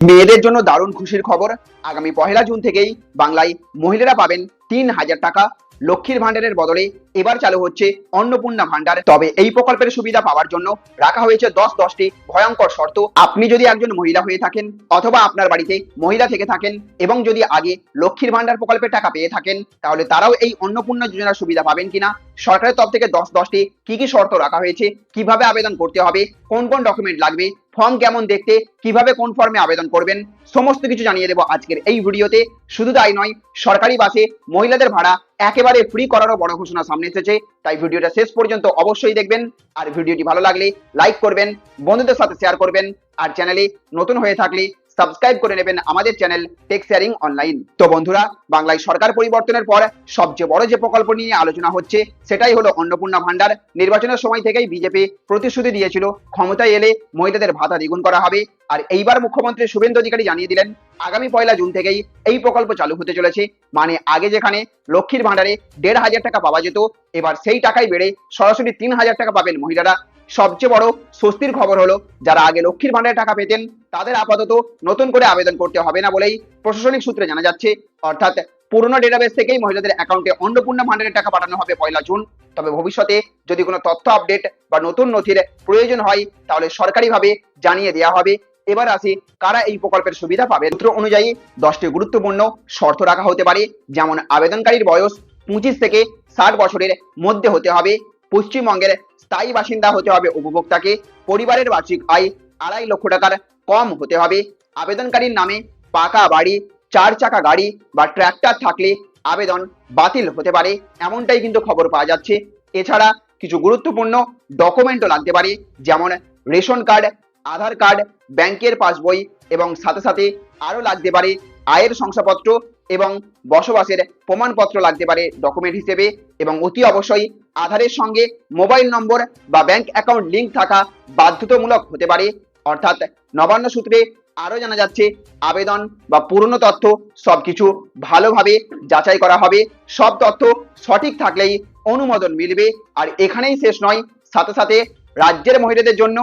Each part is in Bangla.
মেয়েদের জন্য দারুণ খুশির খবর। আগামী 1 জুন থেকেই বাংলায় মহিলারা পাবেন 3,000 টাকা। লক্ষ্মীর ভান্ডারের বদলে এবার চালু হচ্ছে অন্নপূর্ণা ভান্ডার। তবে এই প্রকল্পের সুবিধা পাওয়ার জন্য রাখা হয়েছে 10টি ভয়ঙ্কর শর্ত। আপনি যদি একজন মহিলা হয়ে থাকেন অথবা আপনার বাড়িতে মহিলা থেকে থাকেন এবং যদি আগে লক্ষ্মীর ভান্ডার প্রকল্পের টাকা পেয়ে থাকেন, তাহলে তারাও এই অন্নপূর্ণা যোজনার সুবিধা পাবেন কিনা, সরকারের তরফ থেকে 10টি কি শর্ত রাখা হয়েছে, কিভাবে আবেদন করতে হবে, কোন কোন ডকুমেন্ট লাগবে, ফর্ম কেমন দেখতে, কিভাবে কোন ফর্মে আবেদন করবেন, সমস্ত কিছু জানিয়ে দেবো আজকের এই ভিডিওতে। শুধু তাই নয়, সরকারি বাসে মহিলাদের ভাড়া একেবারে ফ্রি করারও বড় ঘোষণা সামনে এসেছে। তাই ভিডিওটা শেষ পর্যন্ত অবশ্যই দেখবেন। আর ভিডিওটি ভালো লাগলে লাইক করবেন, বন্ধুদের সাথে শেয়ার করবেন, আর চ্যানেলে নতুন হয়ে থাকলে সাবস্ক্রাইব করে নেবেন আমাদের চ্যানেল টেক শেয়ারিং অনলাইন। তো বন্ধুরা, বাংলায় সরকার পরিবর্তনের পর সবচেয়ে বড় যে প্রকল্প নিয়ে আলোচনা হচ্ছে সেটাই হলো অন্নপূর্ণা ভান্ডার। নির্বাচনের সময় থেকেই বিজেপি প্রতিশ্রুতি দিয়েছিল ক্ষমতায় এলে মহিলাদের ভাতা দ্বিগুণ করা হবে। আর এইবার মুখ্যমন্ত্রী শুভেন্দু অধিকারী জানিয়ে দিলেন আগামী 1 জুন থেকেই এই প্রকল্প চালু হতে চলেছে। মানে আগে যেখানে লক্ষ্মীর ভান্ডারে 1,500 টাকা পাওয়া যেত, এবার সেই টাকাই বেড়ে সরাসরি 3,000 টাকা পাবেন মহিলারা। সবচেয়ে বড় স্বস্তির খবর হলো, যারা আগে লক্ষ্মীর ভান্ডারে টাকা পেতেন তাদের আপাতত নতুন করে আবেদন করতে হবে না বলেই প্রশাসনিক সূত্রে জানা যাচ্ছে। অর্থাৎ পুরনো ডেটাবেস থেকেই মহিলাদের অ্যাকাউন্টে অন্নপূর্ণা ভান্ডারের টাকা পাঠানো হবে 1 জুন। তবে ভবিষ্যতে যদি কোনো তথ্য আপডেট বা নতুন নথির প্রয়োজন হয় তাহলে সরকারিভাবে জানিয়ে দেওয়া হবে। এবার আসি কারা এই প্রকল্পের সুবিধা পাবে। সূত্র অনুযায়ী 10টি গুরুত্বপূর্ণ শর্ত রাখা হতে পারে, যেমন আবেদনকারীর বয়স 25 থেকে 60 বছরের মধ্যে হতে হবে, পশ্চিমবঙ্গের স্থায়ী বাসিন্দা হতে হবে উপভোক্তাকে, পরিবারের বার্ষিক আয় 2.5 লক্ষ টাকার কম হতে হবে, আবেদনকারীর নামে পাকা বাড়ি, 4 চাকা গাড়ি বা ট্র্যাক্টর থাকলে আবেদন বাতিল হতে পারে, এমনটাই কিন্তু খবর পাওয়া যাচ্ছে। এছাড়া কিছু গুরুত্বপূর্ণ ডকুমেন্টও লাগতে পারে, যেমন রেশন কার্ড, আধার কার্ড, ব্যাংকের পাসবই এবং সাথে সাথে আরও লাগতে পারে আয়ের শংসাপত্র এবং বসবাসের প্রমাণপত্র লাগতে পারে ডকুমেন্ট হিসেবে। এবং অতি অবশ্যই আধারের সঙ্গে মোবাইল নম্বর বা ব্যাংক অ্যাকাউন্ট লিঙ্ক থাকা বাধ্যতামূলক হতে পারে। অর্থাৎ নবান্ন সূত্রে আরও জানা যাচ্ছে আবেদন বা পুরনো তথ্য সবকিছু ভালোভাবে যাচাই করা হবে। সব তথ্য সঠিক থাকলেই অনুমোদন মিলবে। আর এখানেই শেষ নয়, সাথে সাথে রাজ্যের মহিলাদের জন্য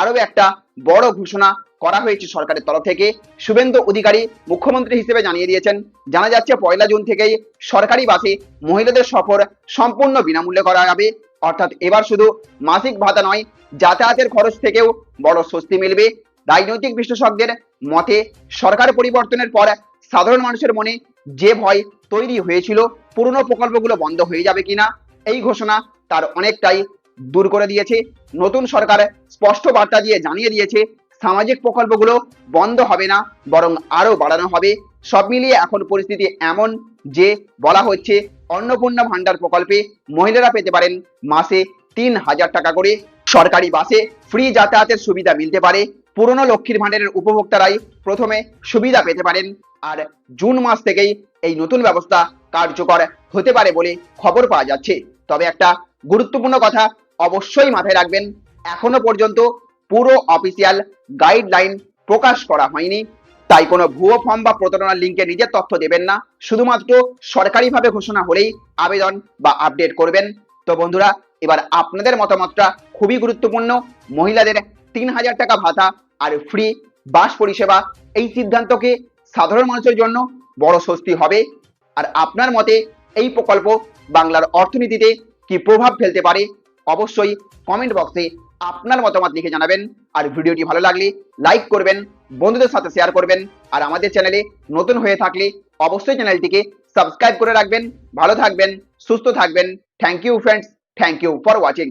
আরও একটা বড় ঘোষণা করা হয়েছে সরকারের তরফ থেকে। শুভেন্দু অধিকারী মুখ্যমন্ত্রী হিসেবে জানিয়ে দিয়েছেন, জানা যাচ্ছে 1 জুন থেকেই সরকারি বাসে মহিলাদের সফর সম্পূর্ণ বিনামূল্যে করা যাবে। অর্থাৎ এবার শুধু মাসিক ভাতা নয়, যাতায়াতের খরচ থেকেও বড় স্বস্তি মিলবে। রাজনৈতিক বিশ্লেষকদের মতে সরকার পরিবর্তনের পর সাধারণ মানুষের মনে যে ভয় তৈরি হয়েছিল পুরনো প্রকল্পগুলো বন্ধ হয়ে যাবে কিনা, এই ঘোষণা তার অনেকটাই দূর করে দিয়েছে। নতুন সরকার স্পষ্ট বার্তা দিয়ে জানিয়ে দিয়েছে সামাজিক প্রকল্পগুলো বন্ধ হবে না, বরং আরো বাড়ানো হবে। সব মিলিয়ে এখন পরিস্থিতি এমন যে বলা হচ্ছে অন্নপূর্ণা ভান্ডার প্রকল্পে মহিলারা পেতে পারেন মাসে 3,000 টাকা করে। সরকারি বাসে ফ্রি যাতায়াতের সুবিধা মিলতে পারে। পুরনো লক্ষ্মীর ভান্ডারের উপভোক্তারাই প্রথমে সুবিধা পেতে পারেন। আর জুন মাস থেকেই এই নতুন ব্যবস্থা কার্যকর হতে পারে বলে খবর পাওয়া যাচ্ছে। তবে একটা গুরুত্বপূর্ণ কথা অবশ্যই মাথায় রাখবেন, এখনো পর্যন্ত পুরো অফিসিয়াল গাইডলাইন প্রকাশ করা হয়নি। তাই কোনো ভুয়ো ফর্ম বা প্রতারণার লিঙ্কে নিজের তথ্য দেবেন না। শুধুমাত্র সরকারিভাবে ঘোষণা হলেই আবেদন বা আপডেট করবেন। তো বন্ধুরা, এবার আপনাদের মতামতটা খুবই গুরুত্বপূর্ণ। মহিলাদের 3,000 টাকা ভাতা আর ফ্রি বাস পরিষেবা, এই সিদ্ধান্তকে সাধারণ মানুষের জন্য বড় স্বস্তি হবে। আর আপনার মতে এই প্রকল্প বাংলার অর্থনীতিতে কি প্রভাব ফেলতে পারে, অবশ্যই কমেন্ট বক্সে আপনার মতামত লিখে জানাবেন। আর ভিডিওটি ভালো লাগলে লাইক করবেন, বন্ধুদের সাথে শেয়ার করবেন। আর আমাদের চ্যানেলে নতুন হয়ে থাকলে অবশ্যই চ্যানেলটিকে সাবস্ক্রাইব করে রাখবেন। ভালো থাকবেন, সুস্থ থাকবেন। Thank you friends, thank you for watching.